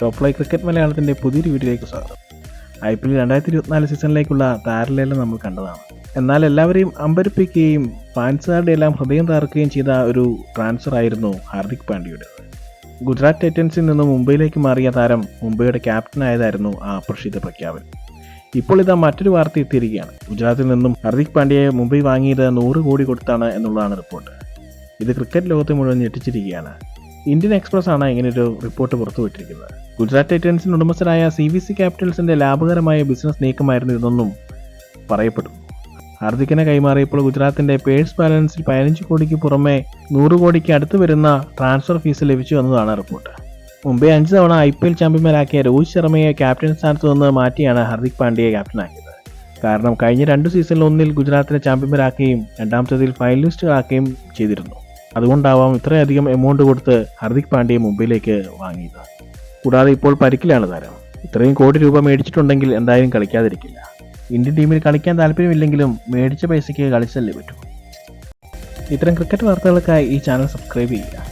Top fly cricket മലയാളത്തിൻ്റെ പുതിയൊരു വീഡിയോയിലേക്ക് സ്വാഗതം. IPL 2024 സീസണിലേക്കുള്ള താരലേലം നമ്മൾ കണ്ടതാണ്. എന്നാൽ എല്ലാവരെയും അമ്പരപ്പിക്കുകയും ഫാൻസുകാരുടെ എല്ലാം ഹൃദയം തകർക്കുകയും ചെയ്ത ഒരു ട്രാൻസ്ഫർ ആയിരുന്നു ഹാർദിക് പാണ്ഡ്യയുടേത്. ഗുജറാത്ത് ടൈറ്റൻസിൽ നിന്ന് മുംബൈയിലേക്ക് മാറിയ താരം മുംബൈയുടെ ക്യാപ്റ്റനായതായിരുന്നു ആ അപ്രതീക്ഷിത പ്രഖ്യാപനം. ഇപ്പോൾ ഇതാ മറ്റൊരു വാർത്ത എത്തിയിരിക്കുകയാണ്. ഗുജറാത്തിൽ നിന്നും ഹാർദിക് പാണ്ഡ്യയെ മുംബൈ വാങ്ങിയത് 100 കോടി കൊടുത്താണ് എന്നുള്ളതാണ് റിപ്പോർട്ട്. ഇത് ക്രിക്കറ്റ് ലോകത്തെ മുഴുവൻ ഞെട്ടിച്ചിരിക്കുകയാണ്. ഇന്ത്യൻ എക്സ്പ്രസ് ആണ് ഇങ്ങനൊരു റിപ്പോർട്ട് പുറത്തുവിട്ടിരിക്കുന്നത്. ഗുജറാത്ത് ടൈറ്റൻസിന് ഉടമസ്ഥരായ CVC ക്യാപിറ്റൽസിന്റെ ലാഭകരമായ ബിസിനസ് നീക്കമായിരുന്നു ഇതെന്നും പറയപ്പെടുന്നു. ഹാർദിക്കിനെ കൈമാറിയപ്പോൾ ഗുജറാത്തിന്റെ പേഴ്സ് ബാലൻസിൽ 15 കോടിക്ക് പുറമെ 100 കോടിക്ക് അടുത്ത് വരുന്ന ട്രാൻസ്ഫർ ഫീസ് ലഭിച്ചു എന്നതാണ് റിപ്പോർട്ട്. മുംബൈ 5 തവണ IPL ചാമ്പ്യന്മാരാക്കിയ രോഹിത് ശർമ്മയെ ക്യാപ്റ്റൻ സ്ഥാനത്ത് നിന്ന് മാറ്റിയാണ് ഹാർദിക് പാണ്ഡ്യയെ ക്യാപ്റ്റനാക്കിയത്. കാരണം കഴിഞ്ഞ 2 സീസണിൽ ഒന്നിൽ ഗുജറാത്തിനെ ചാമ്പ്യന്മാരാക്കുകയും രണ്ടാമത്തേതിൽ ഫൈനലിസ്റ്റുകളാക്കുകയും ചെയ്തിരുന്നു. അതുകൊണ്ടാവാം ഇത്രയധികം എമൗണ്ട് കൊടുത്ത് ഹാർദിക് പാണ്ഡ്യയെ മുംബൈയിലേക്ക് വാങ്ങിയത്. കൂടാതെ ഇപ്പോൾ പരിക്കിലാണ് താരം. ഇത്രയും കോടി രൂപ മേടിച്ചിട്ടുണ്ടെങ്കിൽ എന്തായാലും കളിക്കാതിരിക്കില്ല. ഇന്ത്യൻ ടീമിൽ കളിക്കാൻ താല്പര്യമില്ലെങ്കിലും മേടിച്ച പൈസയ്ക്ക് കളിച്ചല്ലേ പറ്റൂ. ഇത്തരം ക്രിക്കറ്റ് വാർത്തകൾക്കായി ഈ ചാനൽ സബ്സ്ക്രൈബ് ചെയ്യുക.